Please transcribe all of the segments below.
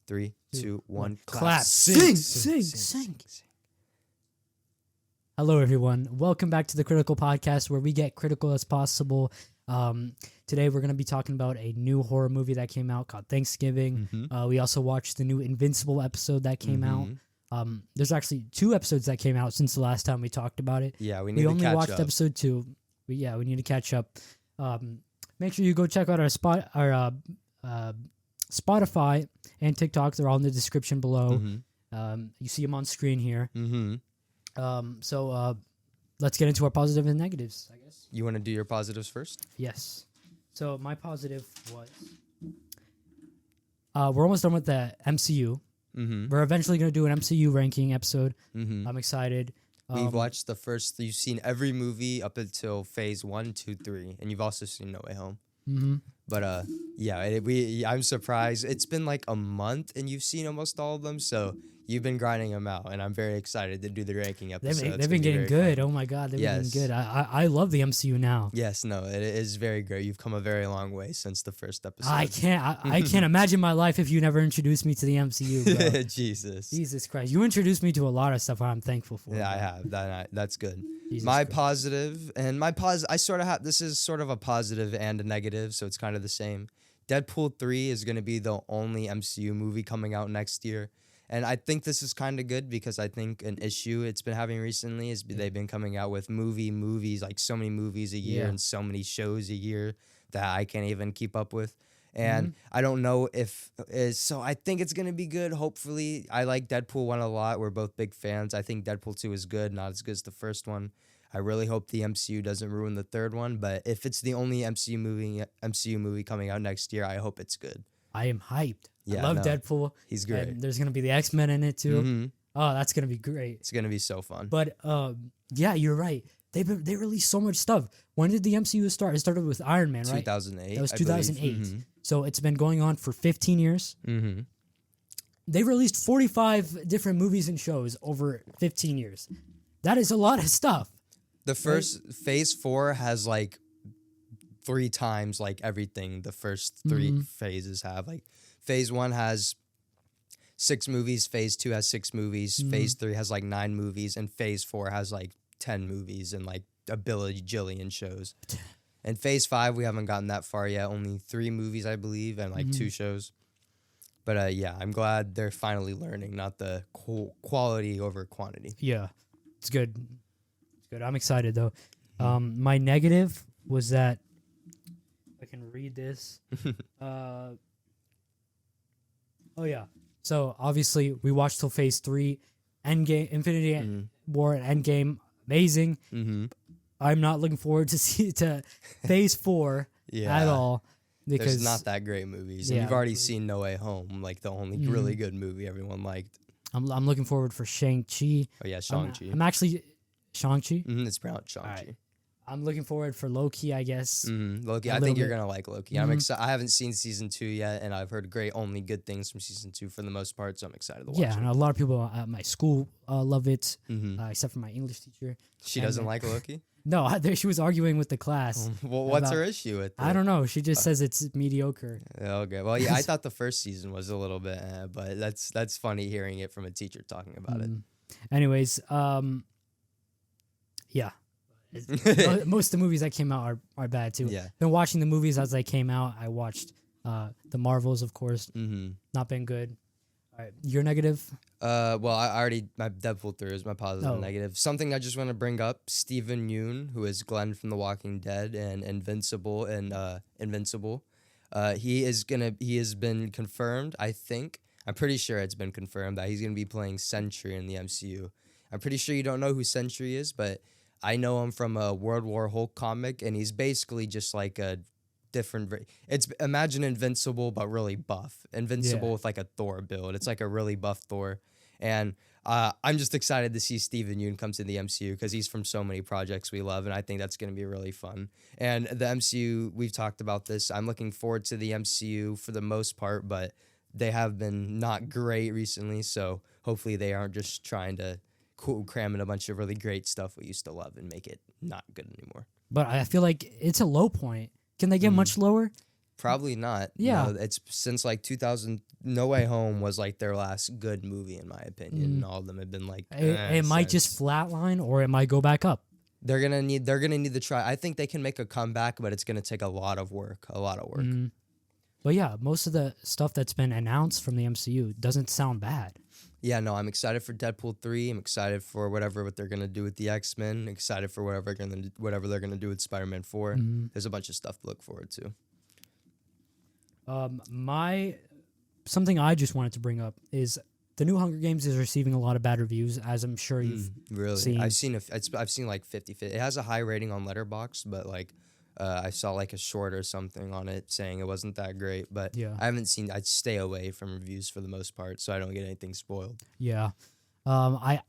3, 2, 1. Clap. Sing. Hello, everyone. Welcome back to the Critical Podcast, where we get critical as possible. Today, we're going to be talking about a new horror movie that came out called Thanksgiving. We also watched the new Invincible episode that came out. There's actually 2 episodes that came out since the last time we talked about it. Yeah, we need to catch up. We only watched episode 2. But yeah, we need to catch up. Make sure you go check out our Spotify and TikTok. They're all in the description below. You see them on screen here. So let's get into our positives and negatives, I guess. You want to do your positives first? Yes. So my positive was we're almost done with the MCU. We're eventually going to do an MCU ranking episode. I'm excited. We've watched the first. You've seen every movie up until phase 1, 2, 3, and you've also seen No Way Home. But yeah, I'm surprised. It's been like a month, and you've seen almost all of them. So you've been grinding them out, and I'm very excited to do the ranking episode. They've been getting good. Oh my god, they've been getting good. I love the MCU now. Yes, no, it is very great. You've come a very long way since the first episode. I can't imagine my life if you never introduced me to the MCU, bro. Jesus Christ, you introduced me to a lot of stuff I'm thankful for. Yeah, I have. That's good. I sort of have. This is sort of a positive and a negative, so it's kind of the same. Deadpool 3 is going to be the only MCU movie coming out next year. And I think this is kind of good because I think an issue it's been having recently is they've been coming out with movies, like so many movies a year and so many shows a year that I can't even keep up with. And I don't know so I think it's going to be good. Hopefully, I like Deadpool 1 a lot. We're both big fans. I think Deadpool 2 is good, not as good as the first one. I really hope the MCU doesn't ruin the third one. But if it's the only MCU movie coming out next year, I hope it's good. I am hyped. Yeah, I love Deadpool. He's great. And there's going to be the X-Men in it too. Oh, that's going to be great. It's going to be so fun. But yeah, you're right. They released so much stuff. When did the MCU start? It started with Iron Man, right? 2008. That was 2008. So it's been going on for 15 years. They released 45 different movies and shows over 15 years. That is a lot of stuff. The first phase 4 has like 3 times like everything the first 3 phases have. Like phase 1 has 6 movies, phase 2 has 6 movies, phase 3 has like 9 movies, and phase 4 has like 10 movies and like a bajillion shows. And phase 5 we haven't gotten that far yet. Only 3 movies, I believe, and like 2 shows. But yeah, I'm glad they're finally learning, not the quality over quantity. Yeah, it's good. It's good. I'm excited though. My negative was that I can read this. Oh yeah. So obviously we watched till phase 3, Endgame, Infinity War, and Endgame, amazing. I'm not looking forward to phase 4 at all because there's not that great movies. And you've already seen No Way Home, like the only really good movie everyone liked. I'm looking forward for Shang-Chi. Oh yeah, Shang-Chi. I'm actually Shang-Chi. It's pronounced Shang-Chi. Right. I'm looking forward for Loki, I guess. Loki, I think you're going to like Loki. I'm excited. I haven't seen season 2 yet, and I've heard only good things from season 2 for the most part, so I'm excited to watch it. Yeah, and a lot of people at my school love it, except for my English teacher. She doesn't like Loki? No, she was arguing with the class. Well, what's her issue with it? I don't know. She just says it's mediocre. Okay. Well, yeah, I thought the first season was a little bit, but that's funny hearing it from a teacher talking about it. Anyways, yeah. Most of the movies that came out are bad too. Yeah. Been watching the movies as they came out. I watched the Marvels, of course. Not been good. All right, your negative? Well, my Deadpool 3 is my positive and negative. Something I just want to bring up: Steven Yeun, who is Glenn from The Walking Dead and Invincible, he has been confirmed. I'm pretty sure it's been confirmed that he's gonna be playing Sentry in the MCU. I'm pretty sure you don't know who Sentry is, but I know him from a World War Hulk comic, and he's basically just like a different. Imagine Invincible, but really buff. Invincible with like a Thor build. It's like a really buff Thor, and I'm just excited to see Steven Yeun come to the MCU because he's from so many projects we love, and I think that's going to be really fun. And the MCU, we've talked about this. I'm looking forward to the MCU for the most part, but they have been not great recently, so hopefully they aren't just trying to cram in a bunch of really great stuff we used to love and make it not good anymore. But I feel like it's a low point. Can they get much lower? Probably not. Yeah. It's since like 2000. No Way Home was like their last good movie, in my opinion. And all of them have been like. It might just flatline, or it might go back up. They're gonna need to try. I think they can make a comeback, but it's gonna take a lot of work. But yeah, most of the stuff that's been announced from the MCU doesn't sound bad. Yeah, no, I'm excited for Deadpool 3. I'm excited for what they're gonna do with the X-Men. Excited for whatever they're gonna do with Spider-Man 4. There's a bunch of stuff to look forward to. Something I just wanted to bring up is the new Hunger Games is receiving a lot of bad reviews, as I'm sure you've seen. I've seen like 50. It has a high rating on Letterboxd, but like I saw like a short or something on it saying it wasn't that great. But yeah. I haven't seen. I'd stay away from reviews for the most part, so I don't get anything spoiled. Yeah, I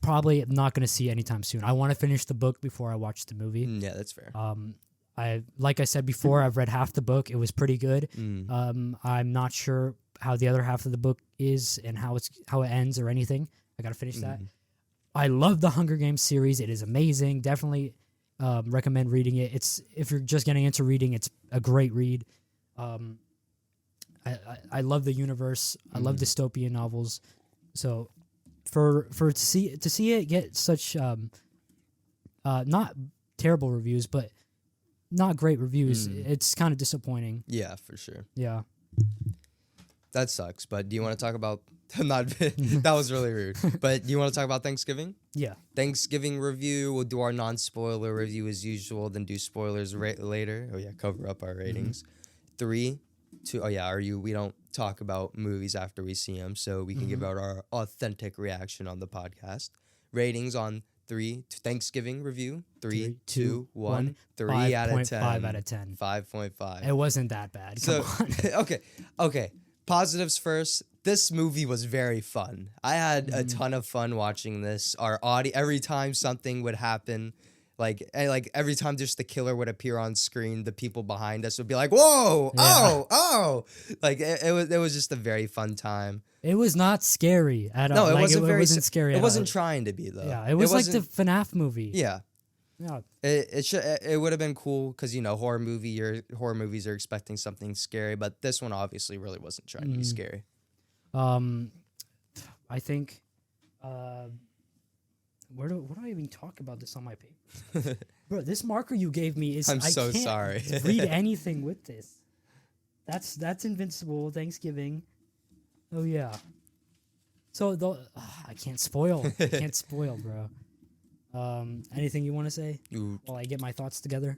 probably am not going to see it anytime soon. I want to finish the book before I watch the movie. Yeah, that's fair. Like I said before, I've read half the book. It was pretty good. I'm not sure how the other half of the book is and how it ends or anything. I got to finish that. I love the Hunger Games series. It is amazing. Definitely recommend reading it. If you're just getting into reading, it's a great read. I love the universe. I love dystopian novels. So to see it get such not terrible reviews, but not great reviews, it's kind of disappointing. Yeah, for sure. Yeah. That sucks. But do you want to talk about that was really rude. But do you want to talk about Thanksgiving? Yeah. Thanksgiving review. We'll do our non-spoiler review as usual, then do spoilers later. Oh yeah, cover up our ratings. 3, 2. Oh yeah, we don't talk about movies after we see them, so we can give out our authentic reaction on the podcast. Ratings on 3. Thanksgiving review. 3, 2, 1. 3 out of 10. 5 out of 10. 5.5. It wasn't that bad. Come on. Okay. Positives first. This movie was very fun. I had a ton of fun watching this. Our audio, every time something would happen, like every time just the killer would appear on screen, the people behind us would be like, "Whoa, Yeah. oh!" Like it was just a very fun time. It was not scary at all. No, it wasn't scary. It wasn't trying to be though. Yeah, it was like the FNAF movie. Yeah. Yeah. It would have been cool because horror movies are expecting something scary, but this one obviously really wasn't trying to be scary. I think where do I even talk about this on my paper? Bro, this marker you gave me is I'm so can't sorry. read anything with this. That's Invincible, Thanksgiving. Oh yeah. So I can't spoil. Bro. Anything you want to say while I get my thoughts together?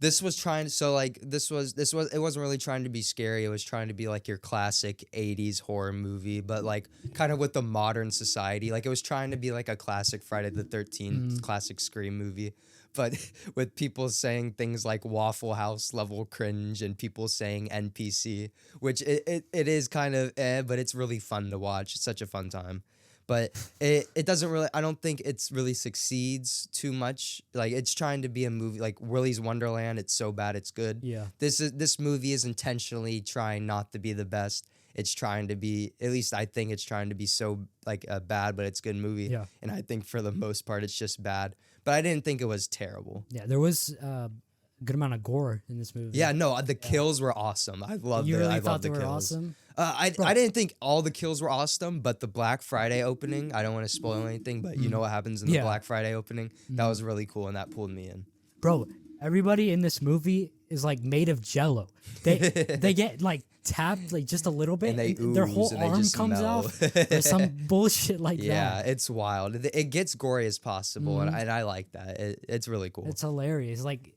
This was trying it wasn't really trying to be scary. It was trying to be like your classic 80s horror movie, but like kind of with the modern society. Like it was trying to be like a classic Friday the 13th, classic Scream movie, but with people saying things like Waffle House level cringe and people saying NPC, which it is kind of but it's really fun to watch. It's such a fun time. But it doesn't really, I don't think it's really succeeds too much. Like it's trying to be a movie like Willy's Wonderland. It's so bad it's good. Yeah. This movie is intentionally trying not to be the best. It's trying to be, at least I think it's trying to be so like a bad, but it's a good movie. Yeah. And I think for the most part it's just bad. But I didn't think it was terrible. Yeah, there was a good amount of gore in this movie. Yeah, no, the kills were awesome. I loved You it. really I thought loved they the were kills. awesome? I didn't think all the kills were awesome, but the Black Friday opening, I don't want to spoil anything, but you know what happens in the Black Friday opening? That was really cool, and that pulled me in. Bro, everybody in this movie is like made of jello. They get like tapped like just a little bit, and their whole arm comes off. There's some bullshit like that. Yeah, it's wild. It gets gory as possible, and I like that. It's really cool. It's hilarious. Like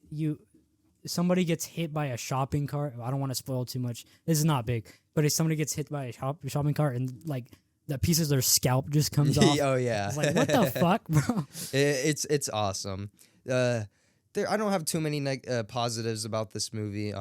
somebody gets hit by a shopping cart. I don't want to spoil too much. This is not big, but if somebody gets hit by a shopping cart and like the pieces of their scalp just comes off. Oh yeah. It's like what the fuck, bro? It's awesome. I don't have too many positives about this movie.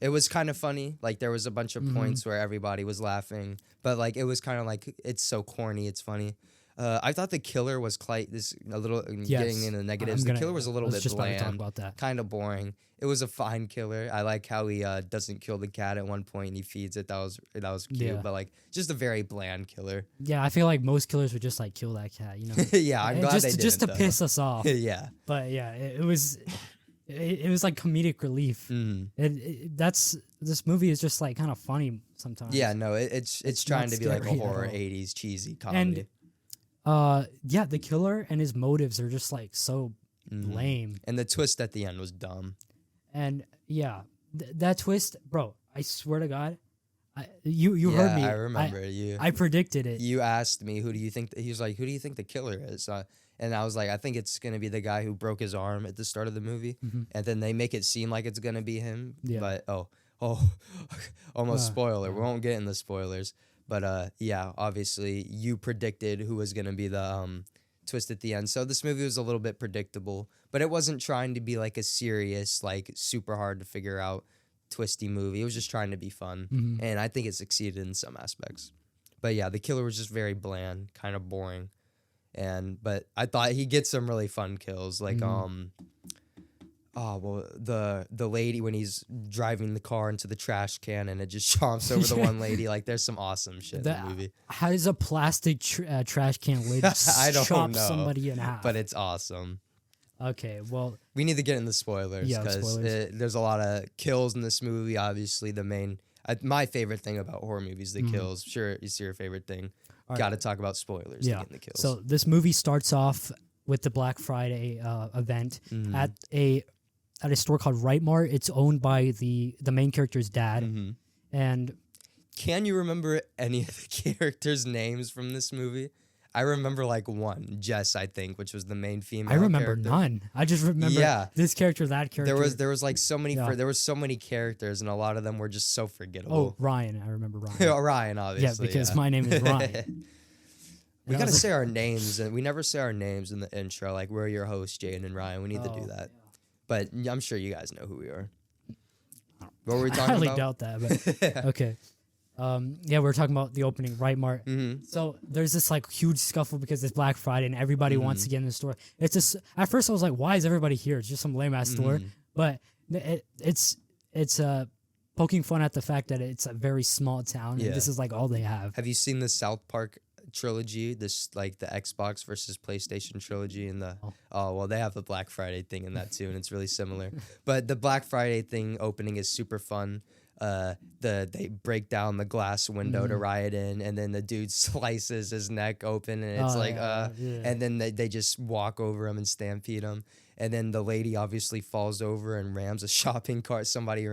It was kind of funny. Like there was a bunch of points where everybody was laughing, but like it was kind of like it's so corny. It's funny. I thought the killer was getting into negatives. The killer was a little bit bland, kind of boring. It was a fine killer. I like how he doesn't kill the cat at one point and he feeds it. That was cute, but like just a very bland killer. Yeah, I feel like most killers would just like kill that cat, you know. Yeah, I'm glad they didn't, just to piss us off. Yeah, but yeah, it was it was like comedic relief. This movie is just like kind of funny sometimes. Yeah, no, it's trying to be like a horror 80s cheesy comedy. And the killer and his motives are just like so lame. And the twist at the end was dumb. And yeah, that twist, bro, I swear to God, you heard me. I remember I predicted it. You asked me, who do you think? He was like, who do you think the killer is? And I was like, I think it's gonna be the guy who broke his arm at the start of the movie. And then they make it seem like it's gonna be him. Yeah. But almost spoiler. We won't get in the spoilers. But yeah, obviously you predicted who was gonna be the twist at the end. So this movie was a little bit predictable, but it wasn't trying to be like a serious, like super hard to figure out twisty movie. It was just trying to be fun, and I think it succeeded in some aspects. But yeah, the killer was just very bland, kind of boring, but I thought he gets some really fun kills, like the lady when he's driving the car into the trash can and it just chomps over the one lady. Like there's some awesome shit in the movie. How does a plastic trash can lid chop somebody in half? But it's awesome. Okay, well, we need to get in the spoilers because there's a lot of kills in this movie. Obviously, my favorite thing about horror movies, the kills. Sure, it's your favorite thing. Got to talk about spoilers. Yeah. To get in the kills. So this movie starts off with the Black Friday event at a store called Right Mart. It's owned by the main character's dad. And can you remember any of the characters' names from this movie? I remember like one, Jess, I think, which was the main female. I remember character. none. I just remember this character, that character. There was like so many. There was so many characters, and a lot of them were just so forgettable. Oh, Ryan, I remember Ryan. Ryan, obviously. Yeah, because my name is Ryan. We gotta say our names, and we never say our names in the intro. Like we're your hosts, Jayden and Ryan. We need to do that. Yeah. But I'm sure you guys know who we are. What were we talking about? I highly doubt that, but okay. Yeah, we were talking about the opening, Right Mart. So there's this like huge scuffle because it's Black Friday and everybody wants to get in the store. It's just at first I was like, why is everybody here? It's just some lame ass store, but it's poking fun at the fact that it's a very small town and this is like all they have. Have you seen the South Park trilogy? This like the Xbox versus PlayStation trilogy and well, they have the Black Friday thing in that too, and it's really similar. But the Black Friday thing opening is super fun. They break down the glass window to riot in, and then the dude slices his neck open, and it's and then they just walk over him and stampede him, and then the lady obviously falls over and rams a shopping cart. Somebody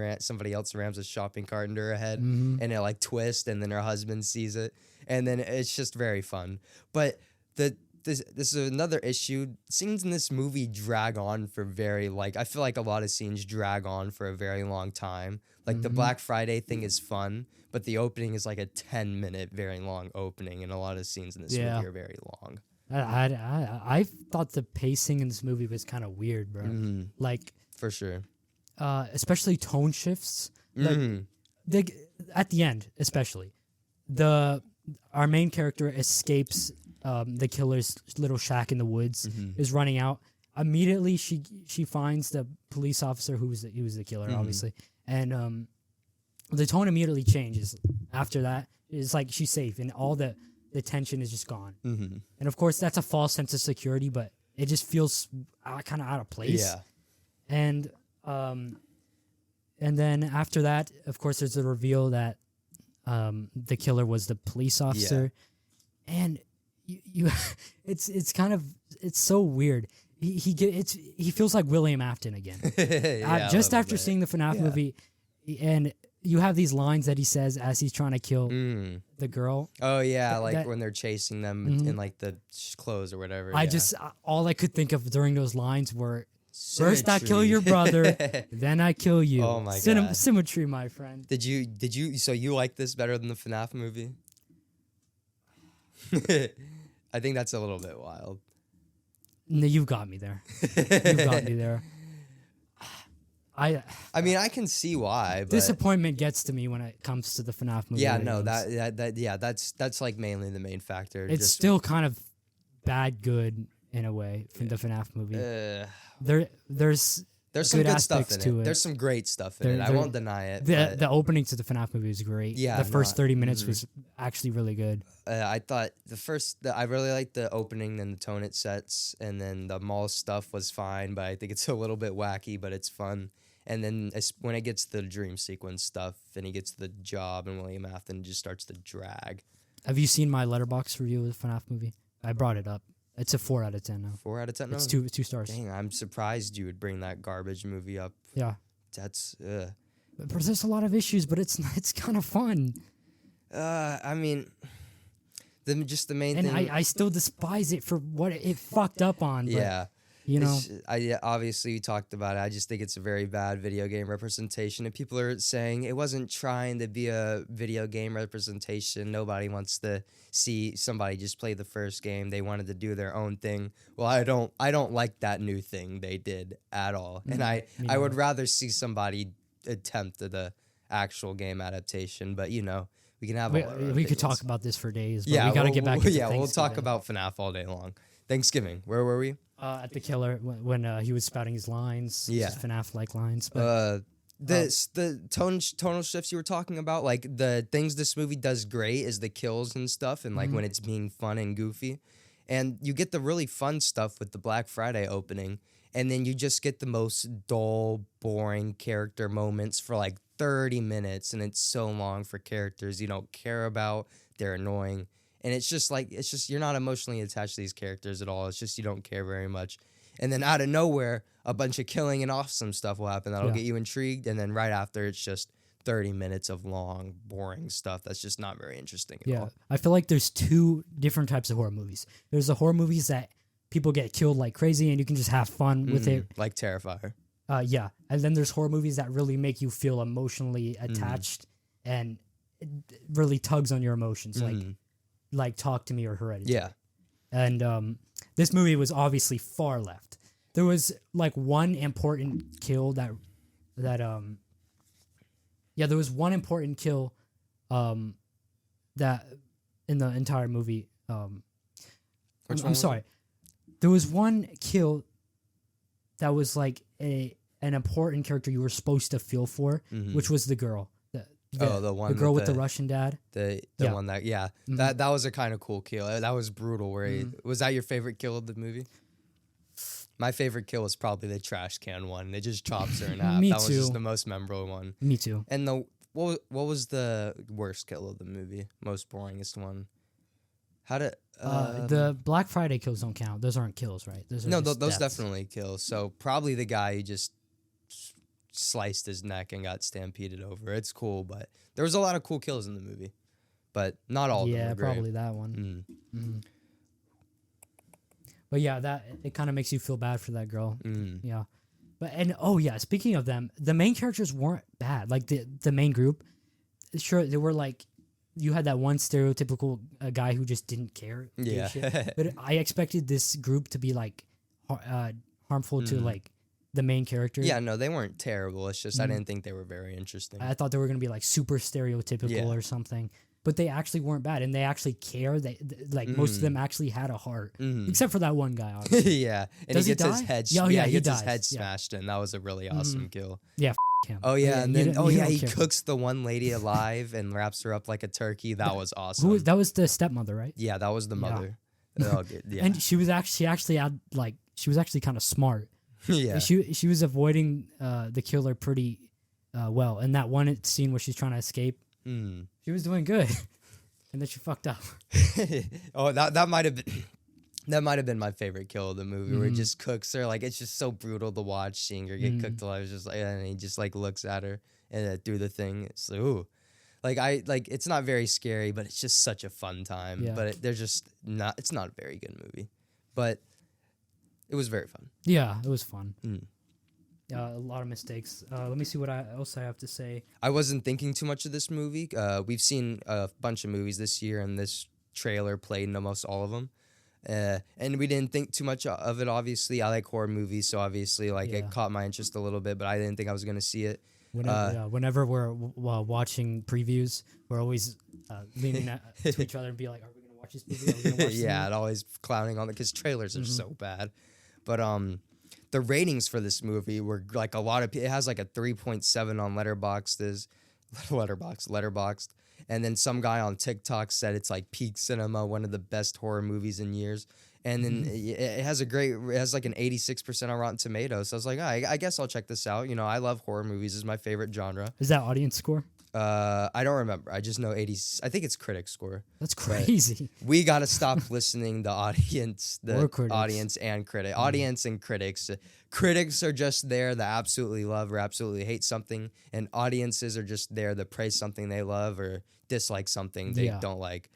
else rams a shopping cart into her head, and it like twists, and then her husband sees it, and then it's just very fun. But this is another issue. Scenes in this movie drag on for I feel like a lot of scenes drag on for a very long time. Like the Black Friday thing is fun, but the opening is like a 10-minute very long opening, and a lot of scenes in this movie are very long. I thought the pacing in this movie was kind of weird, bro. Like for sure, especially tone shifts. Like at the end, especially our main character escapes the killer's little shack in the woods, is running out. Immediately, she finds the police officer who was the killer, obviously, and the tone immediately changes. After that, it's like she's safe, and all the tension is just gone. And of course, that's a false sense of security, but it just feels kind of out of place. Yeah, and then after that, of course, there's the reveal that the killer was the police officer, and it's so weird. He feels like William Afton again. Just after seeing the FNAF movie, and you have these lines that he says as he's trying to kill the girl. Oh yeah, when they're chasing them in like the clothes or whatever. All I could think of during those lines were symmetry. First I kill your brother, then I kill you. Oh my god, symmetry, my friend. Did you? So you like this better than the FNAF movie? I think that's a little bit wild. No, you've got me there. You've got me there. I mean, I can see why. But disappointment gets to me when it comes to the FNAF movie. Yeah, no, that's like mainly the main factor. It's still kind of bad good in a way from the FNAF movie. There's There's some good stuff aspects in to it. it. There's some great stuff in it. I won't deny it. The opening to the FNAF movie was great. Yeah, the first 30 minutes was actually really good. I thought I really liked the opening and the tone it sets, and then the mall stuff was fine, but I think it's a little bit wacky, but it's fun. And then when it gets to the dream sequence stuff, and he gets to the job, and William Afton just starts to drag. Have you seen my Letterboxd review of the FNAF movie? I brought it up. It's a 4 out of 10 now. 4 out of 10? No. It's two stars. Dang, I'm surprised you would bring that garbage movie up. Yeah. That's, But there's a lot of issues, but it's kind of fun. I mean, the main thing. And I still despise it for what it fucked up on. But, yeah. You know. Obviously, you talked about it. I just think it's a very bad video game representation. And people are saying it wasn't trying to be a video game representation. Nobody wants to see somebody just play the first game. They wanted to do their own thing. Well, I don't like that new thing they did at all. And I would rather see somebody attempt the actual game adaptation. But, you know, we can have we could talk about this for days. But yeah, we got to get back into we'll talk about FNAF all day long. Thanksgiving. Where were we? At the killer when he was spouting his lines, his FNAF-like lines. But, the tonal shifts you were talking about, like the things this movie does great is the kills and stuff, and like when it's being fun and goofy, and you get the really fun stuff with the Black Friday opening, and then you just get the most dull, boring character moments for like 30 minutes, and it's so long for characters you don't care about. They're annoying. And it's just you're not emotionally attached to these characters at all. It's just you don't care very much. And then out of nowhere, a bunch of killing and awesome stuff will happen that'll get you intrigued. And then right after, it's just 30 minutes of long, boring stuff that's just not very interesting at all. I feel like there's two different types of horror movies. There's the horror movies that people get killed like crazy and you can just have fun with it. Like Terrifier. Yeah. And then there's horror movies that really make you feel emotionally attached and it really tugs on your emotions. Like Talk to Me or Hereditary. Yeah. And this movie was obviously far left. There was like one important kill there was one important kill that in the entire movie. I'm sorry. There was one kill that was like an important character you were supposed to feel for, which was the girl. The girl with the Russian dad. The one that that was a kind of cool kill. That was brutal. Where was that your favorite kill of the movie? My favorite kill was probably the trash can one. It just chops her in half. Me that too. was just the most memorable one. Me too. And what was the worst kill of the movie? Most boringest one? The Black Friday kills don't count. Those aren't kills, right? Those definitely kills. So probably the guy who just sliced his neck and got stampeded over. It's cool, but there was a lot of cool kills in the movie, but not all of them were great. Probably that one. But yeah, that it kind of makes you feel bad for that girl. Yeah, speaking of them, the main characters weren't bad. Like the main group, sure they were like you had that one stereotypical guy who just didn't care. Yeah, but I expected this group to be like harmful to like the main character. Yeah, no, they weren't terrible. It's just I didn't think they were very interesting. I thought they were going to be like super stereotypical or something. But they actually weren't bad, and they actually care. Most of them actually had a heart, except for that one guy. Obviously. Yeah, and Does he gets his head. He gets dies. his head smashed, and that was a really awesome kill. Yeah, him. Oh yeah, and then he cooks the one lady alive and wraps her up like a turkey. That was awesome. That was the stepmother, right? Yeah, that was the mother. Oh, good. Yeah, and she was actually kind of smart. Yeah, she was avoiding the killer pretty well. And that one scene where she's trying to escape, she was doing good, and then she fucked up. Oh, that might have been my favorite kill of the movie, where he just cooks her. Like, it's just so brutal to watch, seeing her get cooked alive. It's just like, and he just like looks at her and through the thing. It's like, ooh, it's not very scary, but it's just such a fun time. Yeah. But it's not a very good movie, but it was very fun. Yeah, it was fun. A lot of mistakes. Let me see what else I have to say. I wasn't thinking too much of this movie. We've seen a bunch of movies this year, and this trailer played in almost all of them. And we didn't think too much of it, obviously. I like horror movies, so obviously it caught my interest a little bit, but I didn't think I was going to see it. Whenever we're watching previews, we're always leaning to each other and be like, are we going to watch this movie? Are we gonna watch this movie? And always clowning on it, because trailers are so bad. But the ratings for this movie were like a lot of. It has like a 3.7 on Letterboxd, and then some guy on TikTok said it's like peak cinema, one of the best horror movies in years. And then it has like an 86% on Rotten Tomatoes. So I was like, I guess I'll check this out. I love horror movies. It's my favorite genre. Is that audience score? I don't remember. I just know 80. I think it's critic score. That's crazy. But we got to stop listening to audience, audience and critic. Audience and critics. Critics are just there that absolutely love or absolutely hate something, and audiences are just there that praise something they love or dislike something they don't like.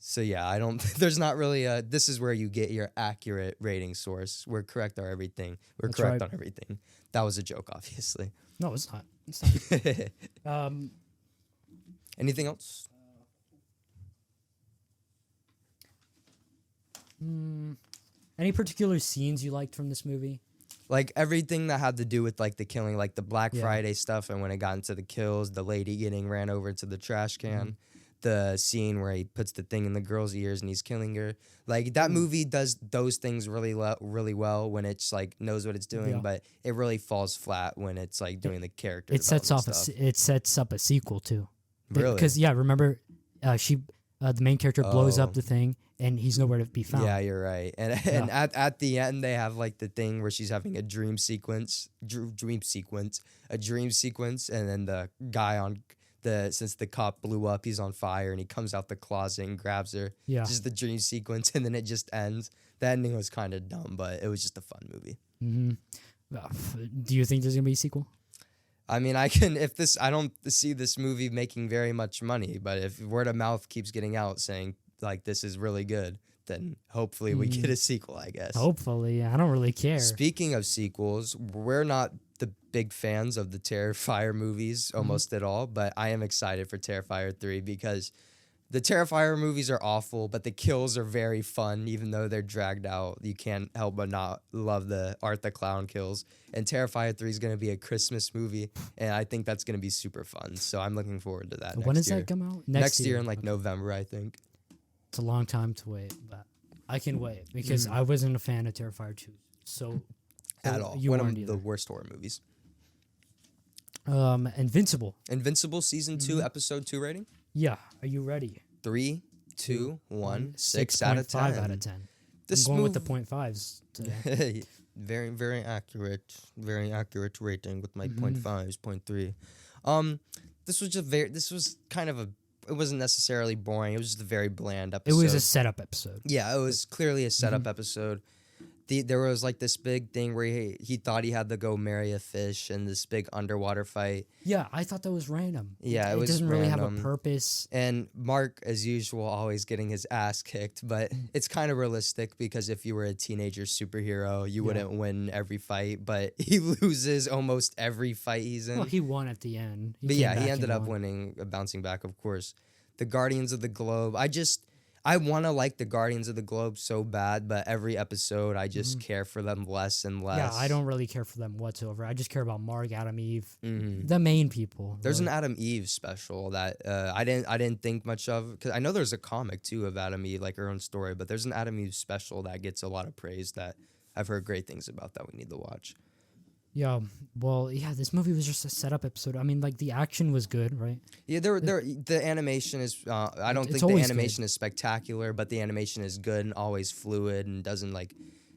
So yeah, I don't. There's not really a. This is where you get your accurate rating source. We're correct on everything. We're correct on everything. That was a joke, obviously. No, it's not. It's not. Anything else? Any particular scenes you liked from this movie? Like everything that had to do with like the killing, like the Black Friday stuff, and when it got into the kills, the lady getting ran over into the trash can, the scene where he puts the thing in the girl's ears and he's killing her. Like that movie does those things really well when it's like knows what it's doing, but it really falls flat when it's like doing the character. It sets up a sequel too. Really? Because remember, the main character blows up the thing, and he's nowhere to be found. Yeah, you're right. And at the end, they have like the thing where she's having a dream sequence, and then the guy since the cop blew up, he's on fire, and he comes out the closet and grabs her. Yeah. Just the dream sequence, and then it just ends. The ending was kind of dumb, but it was just a fun movie. Do you think there's gonna be a sequel? I mean, I don't see this movie making very much money, but if word of mouth keeps getting out saying like this is really good, then hopefully we get a sequel, I guess. Hopefully, I don't really care. Speaking of sequels, we're not the big fans of the Terrifier movies almost at all, but I am excited for Terrifier 3 because the Terrifier movies are awful, but the kills are very fun, even though they're dragged out. You can't help but not love the Art the Clown kills. And Terrifier 3 is going to be a Christmas movie, and I think that's going to be super fun. So I'm looking forward to that. When does that come out? Next year in like November, I think. It's a long time to wait, but I can wait because I wasn't a fan of Terrifier 2. So at all. One of the worst horror movies. Invincible. Invincible season 2, episode 2 rating? Yeah. Are you ready? 3, 2, 1, 6 out of 10. 5 out of 10. I'm going with the 0.5s today. Very, very accurate. Very accurate rating with my 0.5s, 0.3. This was kind of it wasn't necessarily boring. It was just a very bland episode. It was a setup episode. Yeah, it was clearly a setup episode. There was like this big thing where he thought he had to go marry a fish and this big underwater fight. Yeah, I thought that was random. Yeah, it doesn't really have a purpose. And Mark, as usual, always getting his ass kicked. But it's kind of realistic because if you were a teenager superhero, you wouldn't win every fight. But he loses almost every fight he's in. Well, he won at the end. He ended up winning, bouncing back, of course. The Guardians of the Globe. I want to like the Guardians of the Globe so bad, but every episode I just care for them less and less. Yeah, I don't really care for them whatsoever. I just care about Mark, Adam, Eve, the main people. There's an Adam Eve special that I didn't think much of because I know there's a comic too of Adam Eve, like her own story, but there's an Adam Eve special that gets a lot of praise that I've heard great things about that we need to watch. Yeah, well, this movie was just a setup episode. I mean, like the action was good, right? Yeah, the animation is. I don't think the animation is spectacular, but the animation is good and always fluid and doesn't like.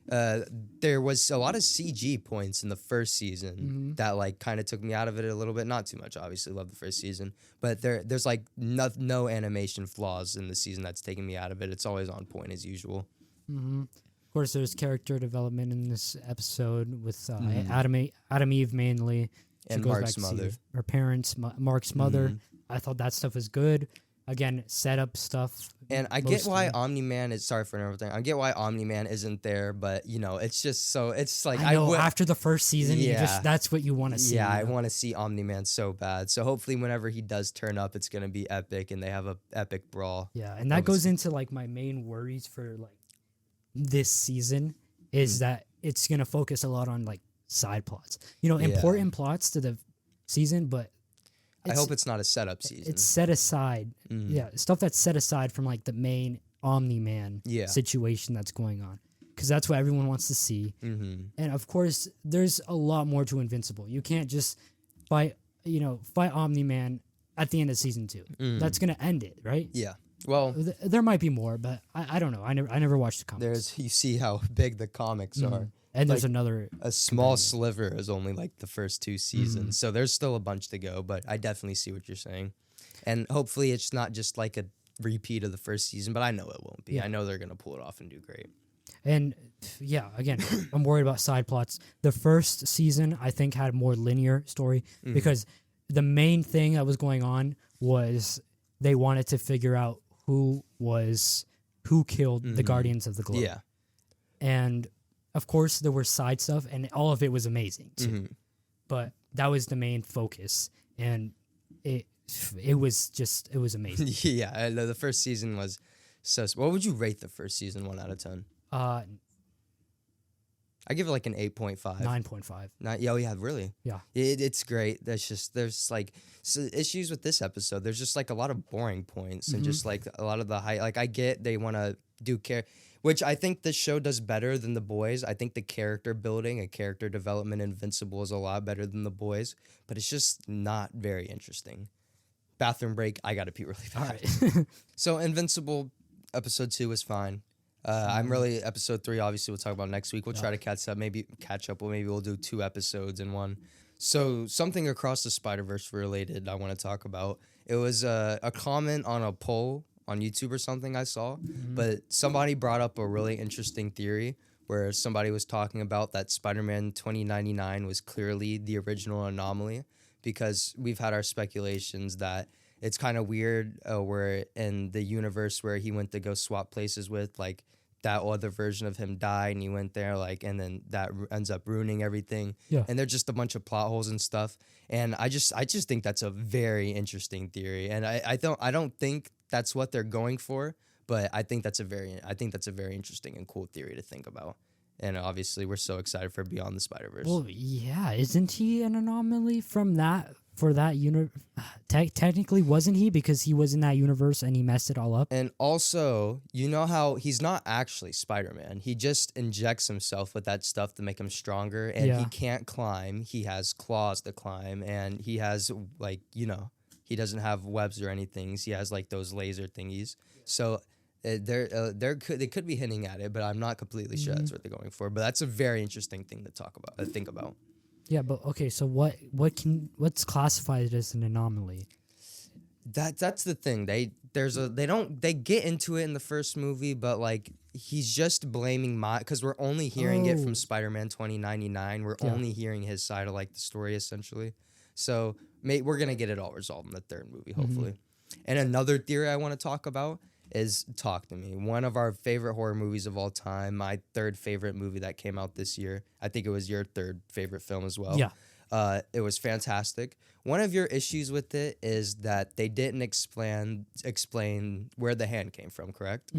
There was a lot of CG points in the first season that like kind of took me out of it a little bit. Not too much, obviously. Love the first season, but there's like no animation flaws in the season that's taking me out of it. It's always on point as usual. Of course, there's character development in this episode with Adam Eve mainly. And Mark's mother. Her parents, Mark's mother. I thought that stuff was good. Again, setup stuff. And I get why Omni-Man is... Sorry for everything. I get why Omni-Man isn't there, but, it's just so... It's like... I know, after the first season, that's what you want to see. Yeah, I want to see Omni-Man so bad. So hopefully whenever he does turn up, it's going to be epic, and they have a epic brawl. Yeah, and that goes into, like, my main worries for, like, this season is that it's going to focus a lot on like side plots, important plots to the season, but I hope it's not a setup season. It's set aside. Stuff that's set aside from like the main Omni-Man situation that's going on. because that's what everyone wants to see. Mm-hmm. And of course, there's a lot more to Invincible. You can't just fight Omni-Man at the end of season 2. That's gonna end it, right? Yeah. Well, there might be more, but I don't know. I never watched the comics. you see how big the comics are. And there's another a small sliver is only like the first 2 seasons, so there's still a bunch to go. But I definitely see what you're saying, and hopefully it's not just like a repeat of the first season. But I know it won't be. Yeah. I know they're gonna pull it off and do great. And yeah, again, I'm worried about side plots. The first season, I think, had a more linear story because the main thing that was going on was they wanted to figure out who killed the Guardians of the Globe. Yeah. And of course, there were side stuff, and all of it was amazing too. But that was the main focus, and it was amazing. Yeah, the first season was so. What would you rate the first season 1 out of 10? I give it like an 8.5. 9.5. Yeah, really? Yeah. It's great. There's like issues with this episode. There's just like a lot of boring points and just like a lot of the high. Like I get they want to do which I think this show does better than The Boys. I think the character building and character development in Invincible is a lot better than The Boys, but it's just not very interesting. Bathroom break. I got to pee really bad. All right. So Invincible episode 2 was fine. I'm really episode 3. Obviously, we'll talk about next week. We'll try to catch up. Maybe we'll do 2 episodes in one. So something across the Spider-Verse related I want to talk about. It was a comment on a poll on YouTube or something I saw, but somebody brought up a really interesting theory where somebody was talking about that Spider-Man 2099 was clearly the original anomaly, because we've had our speculations that it's kind of weird where in the universe where he went to go swap places with, like, that other version of him died and he went there, like, and then that ends up ruining everything. Yeah. And they're just a bunch of plot holes and stuff. And I just think that's a very interesting theory. And I don't think that's what they're going for, but I think that's a very interesting and cool theory to think about. And obviously we're so excited for Beyond the Spider-Verse. Well, yeah, isn't he an anomaly from that? For that universe, technically wasn't he, because he was in that universe and he messed it all up. And also, you know how he's not actually Spider-Man. He just injects himself with that stuff to make him stronger, and he can't climb. He has claws to climb, and he has, like, he doesn't have webs or anything. He has like those laser thingies. So they could be hinting at it, but I'm not completely sure that's what they're going for. But that's a very interesting thing to think about. Yeah, but okay, so what's classified as an anomaly? That's the thing. They get into it in the first movie, but like he's just blaming because we're only hearing it from Spider-Man 2099. We're only hearing his side of like the story essentially. So we're gonna get it all resolved in the third movie, hopefully. And another theory I want to talk about is Talk to Me, one of our favorite horror movies of all time, my 3rd favorite movie that came out this year. I think it was your 3rd favorite film as well. Yeah. It was fantastic. One of your issues with it is that they didn't explain where the hand came from, correct?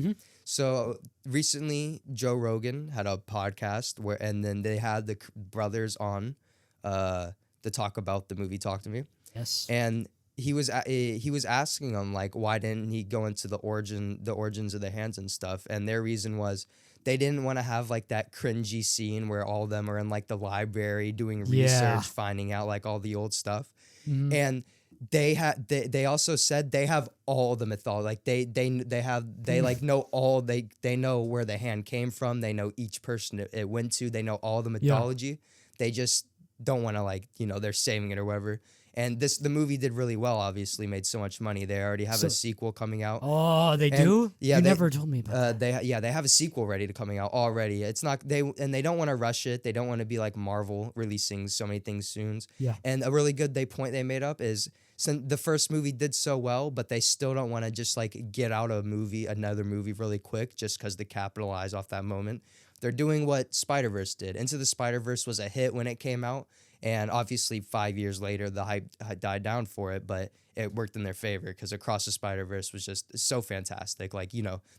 So recently, Joe Rogan had a podcast and then they had the brothers on to talk about the movie Talk to Me. Yes. And he was asking them, like, why didn't he go into the origins of the hands and stuff? And their reason was they didn't want to have like that cringy scene where all of them are in like the library doing research, finding out like all the old stuff. And they also said they have all the mythology. Like they like know all they know where the hand came from. They know each person it went to. They know all the mythology. They just don't want to, like, they're saving it or whatever. And the movie did really well, obviously, made so much money. They already have a sequel coming out. Oh, they do? Yeah, you never told me about that. They have a sequel ready to coming out already. It's not they don't want to rush it. They don't want to be like Marvel releasing so many things soon. Yeah. And a really good point they made up is, since the first movie did so well, but they still don't want to just like get out another movie really quick just because they capitalize off that moment. They're doing what Spider-Verse did. Into the Spider-Verse was a hit when it came out. And obviously 5 years later, the hype died down for it, but it worked in their favor because Across the Spider-Verse was just so fantastic. Like,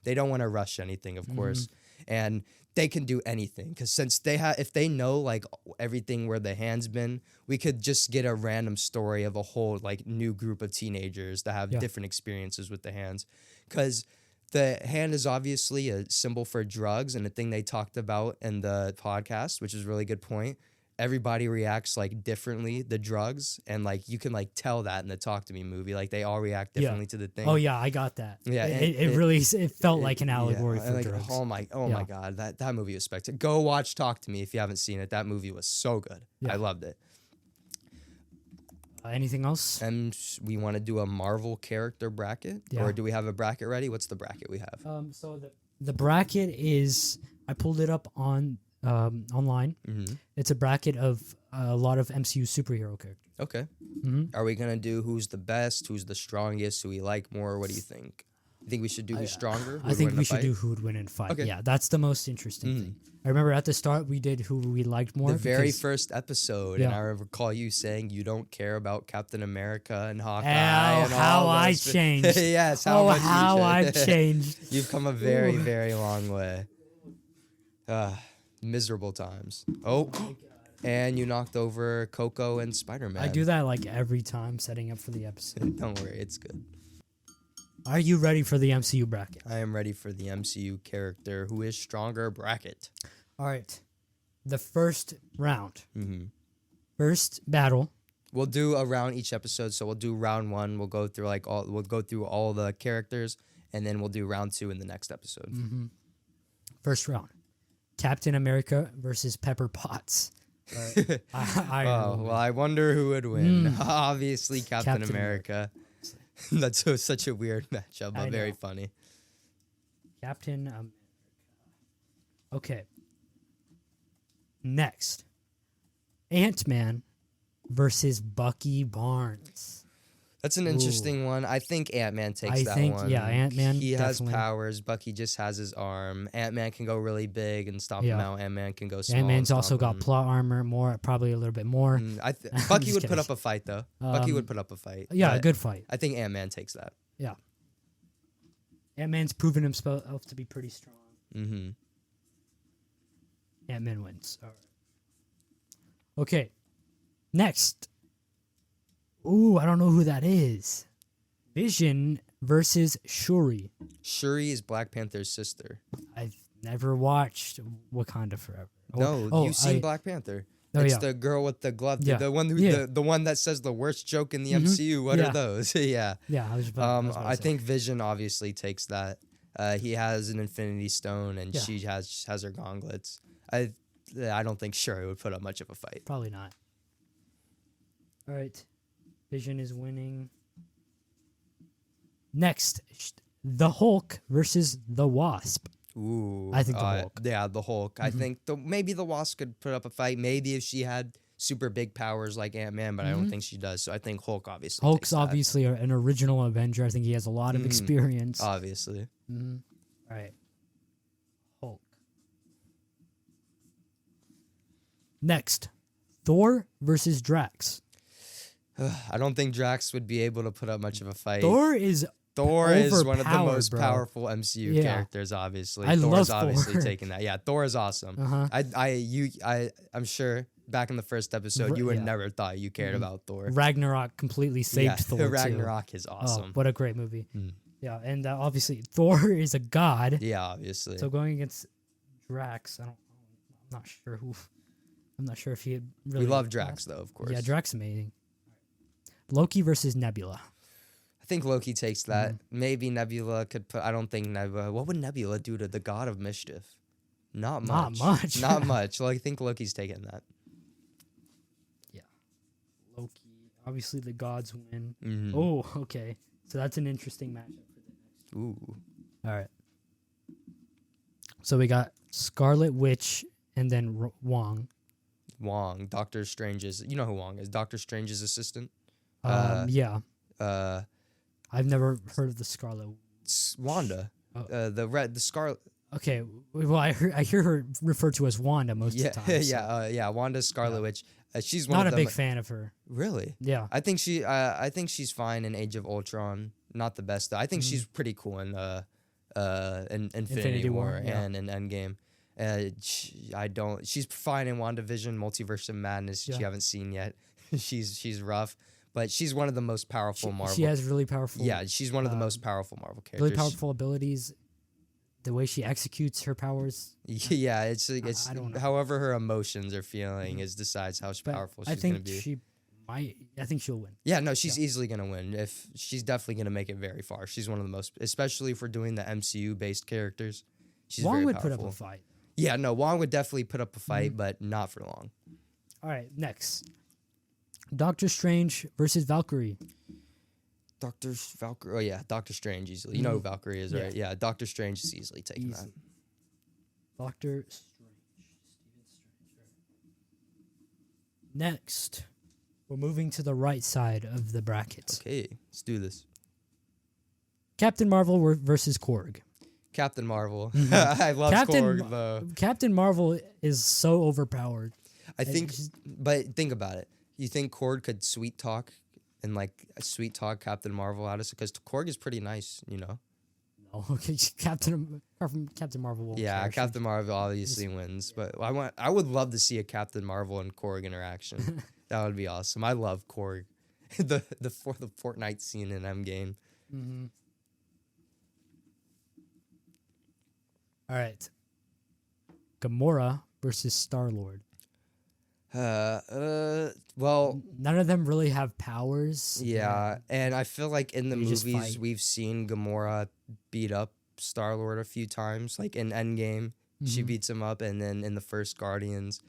they don't want to rush anything, of course. And they can do anything because since if they know like everything where the hand's been, we could just get a random story of a whole like new group of teenagers that have different experiences with the hands. Because the hand is obviously a symbol for drugs, and the thing they talked about in the podcast, which is a really good point. Everybody reacts like differently the drugs, and like you can like tell that in the Talk to Me movie. Like they all react differently to the thing. Oh yeah, I got that. Yeah, it really felt like an allegory for like, drugs. Oh my god, that movie was spectacular. Go watch Talk to Me if you haven't seen it. That movie was so good. Yeah. I loved it. Anything else? And we want to do a Marvel character bracket, or do we have a bracket ready? What's the bracket we have? So the bracket is, I pulled it up on online. Mm-hmm. It's a bracket of a lot of MCU superhero characters. Okay. Mm-hmm. Are we gonna do who's the best, who's the strongest, who we like more? What do you think? You think we should do who's stronger? I think we should do who would win in a fight. Okay. Yeah, that's the most interesting thing. I remember at the start we did who we liked more. The very first episode, and Yeah. I recall you saying you don't care about Captain America and Hawkeye. Oh, and how all I those. changed. Yes, how much you I've changed. changed. You've come a very, very long way. Miserable times. Oh, and you knocked over Coco and Spider-Man. I do that like every time setting up for the episode. Don't worry, it's good. Are you ready for the MCU bracket? I am ready for the MCU character who is stronger bracket. All right. The first round. Mm-hmm. First battle. We'll do a round each episode, so we'll do round 1. We'll go through all the characters, and then we'll do round 2 in the next episode. Mm-hmm. First round. Captain America versus Pepper Potts. I wonder who would win. Obviously, Captain America. That's such a weird matchup, but very funny. Captain America. Okay. Next. Ant-Man versus Bucky Barnes. That's an interesting one. I think Ant-Man takes that one. Yeah, Ant-Man. He has definitely. powers. Bucky just has his arm. Ant-Man can go really big and stomp him out. Ant-Man can go small. Ant-Man's and also got him. plot armor, probably a little bit more. Bucky would put up a fight, though. Bucky would put up a fight. Yeah, a good fight. I think Ant-Man takes that. Yeah. Ant-Man's proven himself to be pretty strong. Mm-hmm. Ant-Man wins. All right. Okay. Next. Ooh, I don't know who that is. Vision versus Shuri. Shuri is Black Panther's sister. I've never watched Wakanda Forever. No, you've seen Black Panther. It's the girl with the glove. Yeah. The one who the one that says the worst joke in the MCU. What are those? Yeah. Yeah, I was about to I say. think Vision obviously takes that. He has an Infinity Stone, and she has her gauntlets. I don't think Shuri would put up much of a fight. Probably not. All right. Vision is winning. Next, the Hulk versus the Wasp. Ooh, I think the Hulk. Yeah, the Hulk. I think maybe the Wasp could put up a fight. Maybe if she had super big powers like Ant-Man, but I don't think she does. So I think Hulk obviously. Hulk's takes obviously an original Avenger. I think he has a lot of experience. Obviously. All right. Hulk. Next, Thor versus Drax. I don't think Drax would be able to put up much of a fight. Thor is one of the most bro. powerful MCU characters. Obviously, I Thor's love obviously Thor. taking that. Yeah, Thor is awesome. I'm sure back in the first episode you would never thought you cared about Thor. Ragnarok completely saved Thor. Ragnarok too. is awesome. Oh, what a great movie. Yeah, and obviously Thor is a god. Yeah, obviously. So going against Drax, I'm not sure who. I'm not sure if he really. We love Drax though, of course. Yeah, Drax amazing. Loki versus Nebula. I think Loki takes that. Maybe Nebula could put. I don't think Nebula. What would Nebula do to the God of Mischief? Not much. Not much. Not much. Well, I think Loki's taking that. Yeah, Loki. Obviously, the gods win. Mm-hmm. Oh, okay. So that's an interesting matchup for the next. Ooh. All right. So we got Scarlet Witch and then Wong. Wong, Doctor Strange's. You know who Wong is? Doctor Strange's assistant. Yeah. Uh, I've never heard of the Scarlet. Wanda. Oh. The Scarlet. Okay. Well, I hear her referred to as Wanda most of the time. So. Yeah. Wanda's Scarlet Witch. She's one not of a them. big fan of her. Really? Yeah. I think she's fine in Age of Ultron. Not the best though. I think she's pretty cool in Infinity War and in Endgame. She's fine in WandaVision, Multiverse of Madness. Yeah. You haven't seen yet. she's rough, but she's one of the most powerful Marvel. She has really powerful. Yeah, she's one of the most powerful Marvel characters. Really powerful abilities. the way she executes her powers. Yeah, it's I don't know. however her emotions are feeling decides how But powerful I she's gonna think be. I think she'll win. Yeah, no, she's easily gonna win. If she's definitely gonna make it very far. She's one of the most, especially if we're doing the MCU based characters. She's Wong very would powerful. put up a fight. Yeah, no, Wong would definitely put up a fight, but not for long. All right, next. Doctor Strange versus Valkyrie. Doctor Valkyrie. Oh yeah, Doctor Strange easily. You know who Valkyrie is, right? Yeah, Doctor Strange is easily taking that. Doctor Strange. Stephen Strange. Next, we're moving to the right side of the bracket. Okay, let's do this. Captain Marvel versus Korg. Captain Marvel. I love Korg though. Captain Marvel is so overpowered. I think, but think about it. You think Korg could sweet talk and like sweet talk Captain Marvel out of it? Because Korg is pretty nice, you know. No, okay, Captain Marvel. Won't Yeah, care. Captain Marvel obviously wins, but I would love to see a Captain Marvel and Korg interaction. That would be awesome. I love Korg. the Fortnite scene in Endgame. Mm-hmm. All right. Gamora versus Star-Lord. Well, none of them really have powers. Yeah, and I feel like in the They just movies fight. we've seen Gamora beat up Star-Lord a few times. Like in Endgame, she beats him up, and then in the first Guardians.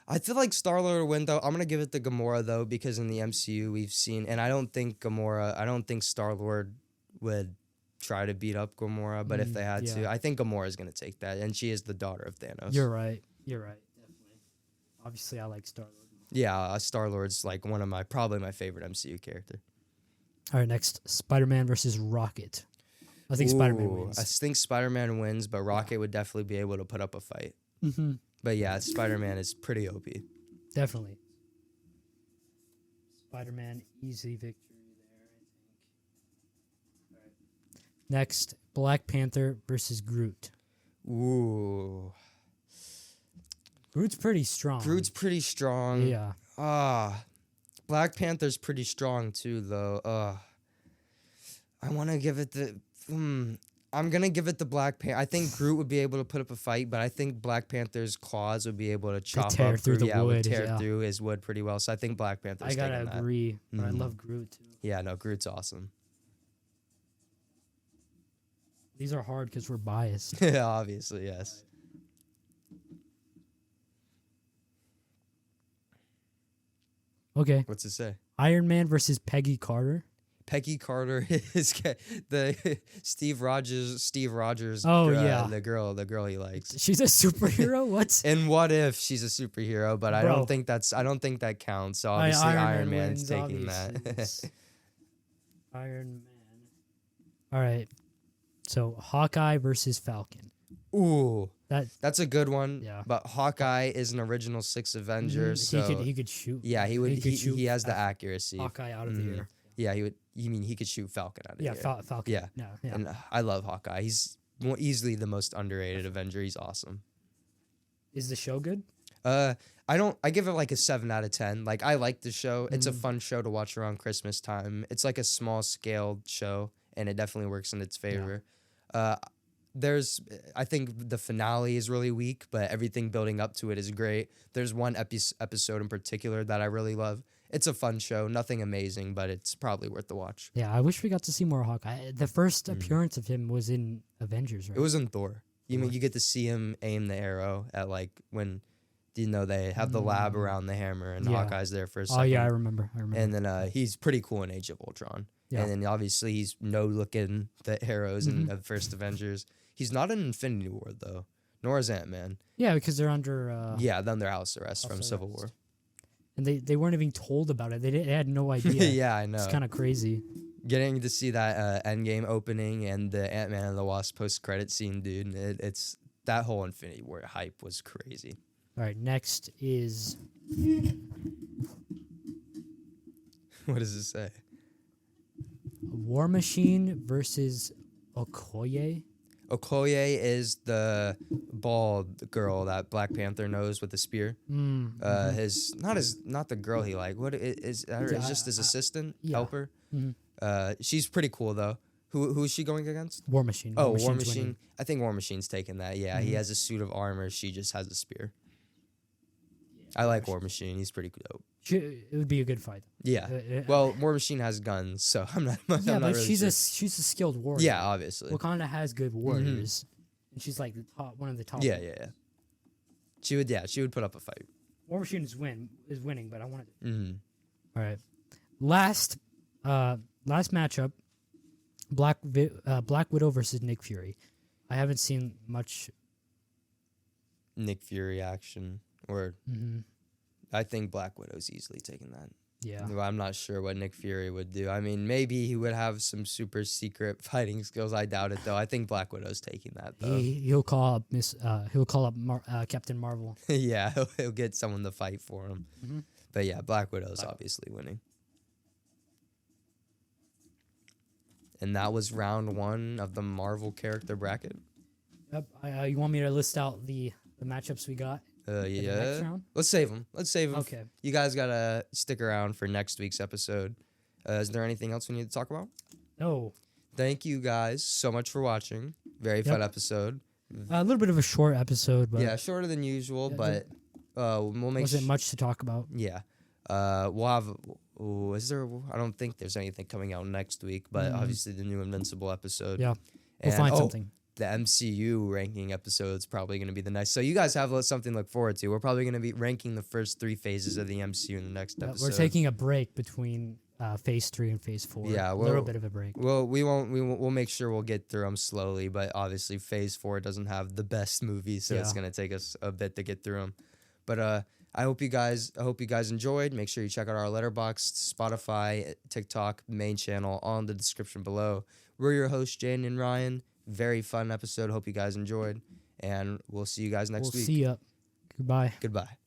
I feel like Star-Lord will win, though. I'm going to give it to Gamora, though, because in the MCU we've seen, and I don't think Star-Lord would try to beat up Gamora, but if they had to, I think Gamora is going to take that, and she is the daughter of Thanos. You're right. Definitely. Obviously, I like Star-Lord. Yeah, Star-Lord's like probably my favorite MCU character. All right, next, Spider-Man versus Rocket. I think Spider-Man Ooh, wins. I think Spider-Man wins, but Rocket would definitely be able to put up a fight. Mm-hmm. But yeah, Spider-Man is pretty OP. Definitely. Spider-Man, easy victory there, I think. All right. Next, Black Panther versus Groot. Ooh. Groot's pretty strong. Yeah. Yeah. Black Panther's pretty strong too, though. I want to give it the... I'm going to give it the Black Panther. I think Groot would be able to put up a fight, but I think Black Panther's claws would be able to chop tear up through the wood. would tear through his wood pretty well. So I think Black Panther's I gotta taking that. agree. But I love Groot too. Yeah, no, Groot's awesome. These are hard because we're biased. Yeah, obviously, yes. Okay. What's it say? Iron Man versus Peggy Carter. Peggy Carter is the Steve Rogers. Oh, yeah. the girl he likes. She's a superhero. What? And what if she's a superhero? But I don't think that counts. So obviously Iron Man's taking that. Iron Man. All right. So Hawkeye versus Falcon. Ooh, That's a good one. Yeah. But Hawkeye is an original 6 Avenger, so he could shoot. yeah, he would. shoot He has the accuracy. Hawkeye out of the air. Yeah, he would. You mean he could shoot Falcon out of the air? Falcon. Yeah. Yeah. And I love Hawkeye. He's easily the most underrated Avenger. He's awesome. Is the show good? I give it like a 7 out of 10. Like, I like the show. It's a fun show to watch around Christmas time. It's like a small scaled show, and it definitely works in its favor. I think the finale is really weak, but everything building up to it is great. There's one episode in particular that I really love. It's a fun show, nothing amazing, but it's probably worth the watch. Yeah, I wish we got to see more Hawkeye. The first appearance of him was in Avengers, right? It was in Thor. You mean you get to see him aim the arrow at like when, they have the lab around the hammer and Hawkeye's there for a second. Oh yeah, I remember. And then he's pretty cool in Age of Ultron. Yeah. And then obviously he's looking the arrows in the first Avengers. He's not in Infinity War though, nor is Ant-Man. Yeah, because they're under. Then they're house arrest from Civil War. And they weren't even told about it. They had no idea. Yeah, I know. It's kind of crazy. Getting to see that Endgame opening and the Ant-Man and the Wasp post-credit scene, dude. It's that whole Infinity War hype was crazy. All right, next is... What does it say? War Machine versus Okoye. Okoye is the bald girl that Black Panther knows with the spear. Not the girl he liked. What is just his assistant helper? She's pretty cool though. Who is she going against? War Machine. Oh, War Machine's Machine. winning. I think War Machine's taking that. Yeah, he has a suit of armor. She just has a spear. I like War Machine. He's pretty dope. It would be a good fight. Yeah. Well, War Machine has guns, so I'm not. I'm Yeah, not but really she's sure. she's a skilled warrior. Yeah, obviously. Wakanda has good warriors, and she's like the top, one of the top. Yeah. She would. Yeah, she would put up a fight. War Machine is winning, but I wanted. Mm-hmm. All right, last matchup, Black Widow versus Nick Fury. I haven't seen much Nick Fury action, or I think Black Widow's easily taking that. Yeah. Well, I'm not sure what Nick Fury would do. I mean, maybe he would have some super secret fighting skills. I doubt it, though. I think Black Widow's taking that, though. He'll call up Captain Marvel. Yeah, he'll get someone to fight for him. But yeah, Black Widow's obviously winning. And that was round 1 of the Marvel character bracket. Yep. You want me to list out the matchups we got? The next round? Let's save them. Okay. You guys gotta stick around for next week's episode. Is there anything else we need to talk about? No. Thank you guys so much for watching. Very fun episode. A little bit of a short episode, but yeah, shorter than usual, but we'll make. Wasn't much to talk about. Yeah. We'll have. Is there? I don't think there's anything coming out next week, but obviously the new Invincible episode. Yeah. We'll find something. The MCU ranking episode is probably going to be the next. So you guys have something to look forward to. We're probably going to be ranking the first 3 phases of the MCU in the next episode. We're taking a break between phase 3 and phase 4. Yeah, a little bit of a break. Well, we'll make sure we'll get through them slowly, but obviously phase 4 doesn't have the best movies, so it's going to take us a bit to get through them. But I hope you guys enjoyed. Make sure you check out our Letterboxd, Spotify, TikTok, main channel, all in the description below. We're your hosts, Jayden and Ryan. Very fun episode. Hope you guys enjoyed, and we'll see you guys next week. We'll see ya. Goodbye. Goodbye.